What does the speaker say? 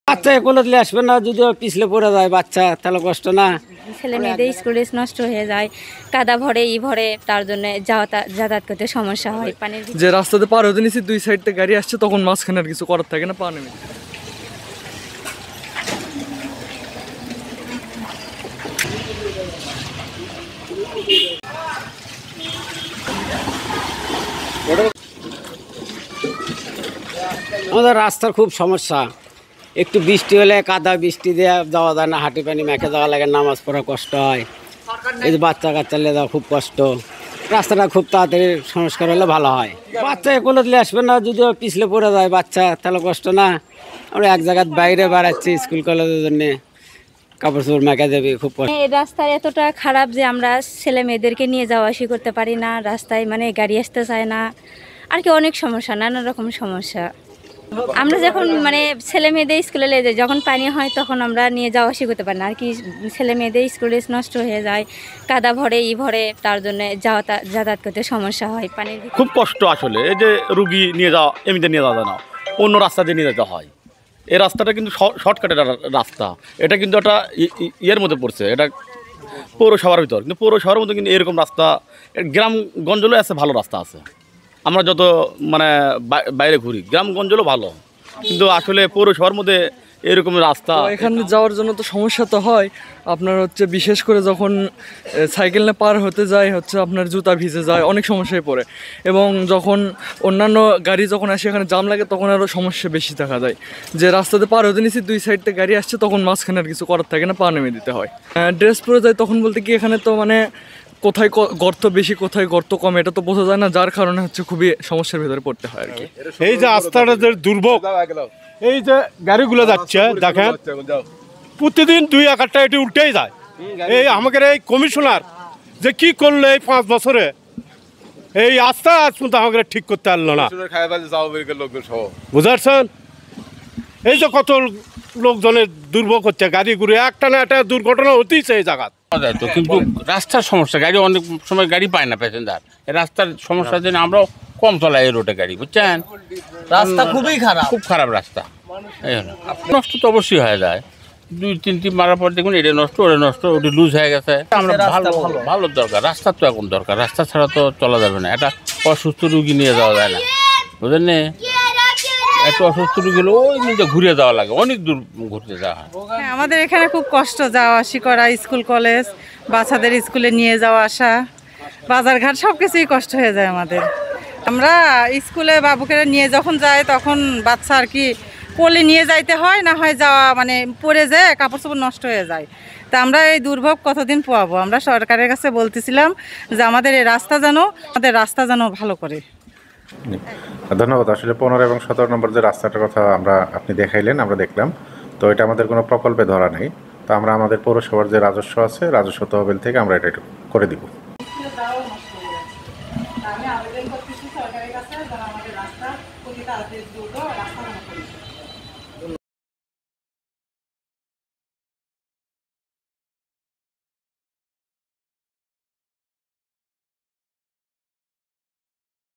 বাচ্চা কোলে আসবে না, যদি পিছলে পড়ে যায় বাচ্চা তাহলে কষ্ট না। ছেলে মেয়েদের স্কুল ড্রেস নষ্ট হয়ে যায়, কাদা ভরে ভরে, তার জন্য যাতায়াত করতে সমস্যা হয়। পানির যে রাস্তাতে পার হতে নিছি, দুই সাইডে গাড়ি আসছে, তখন মাঝখানে আর কিছু করার থাকে না, পা নেমে। আমাদের রাস্তার খুব সমস্যা, একটু বৃষ্টি হলে কাদা, বৃষ্টি দিয়ে যাওয়া যায় না, হাঁটি পানি মেখে যাওয়া লাগে, নামাজ পড়া কষ্ট হয়, এই যে বাচ্চা কাচ্চা নিয়ে যাওয়া খুব কষ্ট। রাস্তাটা খুব তাড়াতাড়ি সংস্কার হলে ভালো হয়। বাচ্চা কোলে আসবে না, যদি পিছলে পড়ে যায় বাচ্চা তাহলে কষ্ট না। আমরা এক জায়গায় বাইরে বেড়াচ্ছি স্কুল কলেজের জন্যে, কাপড় চোপড় মেখে দেবে, খুব কষ্ট। এই রাস্তা এতটা খারাপ যে আমরা ছেলে মেয়েদেরকে নিয়ে যাওয়া আসি করতে পারি না, রাস্তায় মানে গাড়ি আসতে চায় না, আর কি অনেক সমস্যা, নানা রকম সমস্যা। আমরা যখন মানে ছেলে মেয়েদের স্কুলে নিয়ে যাই, যখন পানি হয় তখন আমরা নিয়ে যাওয়া আসি করতে পারি না, আর কি ছেলে মেয়েদের স্কুল ড্রেস নষ্ট হয়ে যায়, কাদা ভরে ভরে, তার জন্য যাতায়াত করতে সমস্যা হয়। পানির খুব কষ্ট আসলে। এই যে রুগী নিয়ে যাওয়া এমনিতে নিয়ে যাওয়া যায় না, অন্য রাস্তা দিয়ে নিয়ে যেতে হয়। এই রাস্তাটা কিন্তু শর্টকাটের রাস্তা, এটা কিন্তু একটা ইয়ের মধ্যে পড়ছে, এটা পৌরসভার ভিতর, কিন্তু পৌরসভার মধ্যে কিন্তু এরকম রাস্তা গ্রামগঞ্জেও আছে, ভালো রাস্তা আছে। আমরা যত মানে বাইরে ঘুরি গ্রামগঞ্জেও ভালো, কিন্তু আসলে পৌরসভার মধ্যে এরকম রাস্তা। এখানে যাওয়ার জন্য তো সমস্যা তো হয় আপনার, হচ্ছে বিশেষ করে যখন সাইকেল নিয়ে পার হতে যায়, হচ্ছে আপনার জুতা ভিজে যায়, অনেক সমস্যায় পড়ে। এবং যখন অন্যান্য গাড়ি যখন আসে, এখানে জাম লাগে, তখন আরও সমস্যা বেশি দেখা যায়। যে রাস্তাতে পার হতে নিছি, দুই সাইডে গাড়ি আসছে, তখন মাঝখানে আর কিছু করার থাকে না, পা নেমে দিতে হয়। ড্রেস পরে যায় তখন বলতে কি, এখানে তো মানে কোথায় গর্ত বেশি কোথায় গর্ত কম এটা তো বোঝা যায় না, যার কারণে হচ্ছে খুবই সমস্যার ভিতরে পড়তে হয় আর কি। এই যে রাস্তাটা যে দুর্ভোগ, এই যে গাড়িগুলো যাচ্ছে দেখেন, প্রতিদিন 2-1টা এটি উল্টেই যায়। এই আমাদের এই কমিশনার যে কি করলো এই 5 বছরে, এই রাস্তা আজ পর্যন্ত আমাদের ঠিক করতে পারলো না, বুঝাচ্ছেন? এই যে কত লোকজনের দুর্ভোগ হচ্ছে, গাড়ি ঘুরে একটা না একটা দুর্ঘটনা হতেইছে এই জায়গা। কিন্তু রাস্তার সমস্যা, গাড়ি অনেক সময় গাড়ি পায় না প্যাসেঞ্জার, এই রাস্তার সমস্যার জন্য আমরাও কম চলাই এই রোডে গাড়ি, বুঝছেন? রাস্তা খুবই খারাপ, খুব খারাপ রাস্তা। এই হলো নষ্ট তো অবশ্যই হয়ে যায়, 2-3টি মারার পর দেখুন এটা নষ্ট, ওটা নষ্ট, ওটা লুজ হয়ে গেছে। আমরা ভালো দরকার, রাস্তার তো এখন দরকার, রাস্তা ছাড়া তো চলা যাবে না। এটা অসুস্থ রুগী নিয়ে যাওয়া যায় না, বুঝলেন না? একটু অসুস্থ রুগী হলে ওই নিচে ঘুরে যাওয়া লাগে, অনেক দূর ঘুরতে যাওয়া হয়। আমাদের এখানে খুব কষ্ট যাওয়া আসি করা, স্কুল কলেজ, বাচ্চাদের স্কুলে নিয়ে যাওয়া আসা, বাজারঘাট সব কিছুই কষ্ট হয়ে যায় আমাদের। আমরা স্কুলে বাবুকে নিয়ে যখন যাই, তখন বাচ্চা আর কি কোলে নিয়ে যাইতে হয়, না হয় যাওয়া মানে পড়ে যায়, কাপড় চোপড় নষ্ট হয়ে যায়। তা আমরা এই দুর্ভোগ কতদিন পোয়াবো? আমরা সরকারের কাছে বলতেছিলাম যে আমাদের এই রাস্তা যেন ভালো করে। ধন্যবাদ। আসলে 15 এবং 17 নম্বর যে রাস্তাটার কথা আপনি দেখাইলেন, আমরা দেখলাম, তো এটা আমাদের কোনো প্রকল্পে ধরা নেই। তো আমরা আমাদের পৌরসভার যে রাজস্ব আছে, রাজস্ব তহবিল থেকে আমরা এটা করে দিব। আমি আবেদন করতেছি সরকারের কাছে, যেন আমাদের রাস্তা প্রতি তাড়াতাড়ি দ্রুত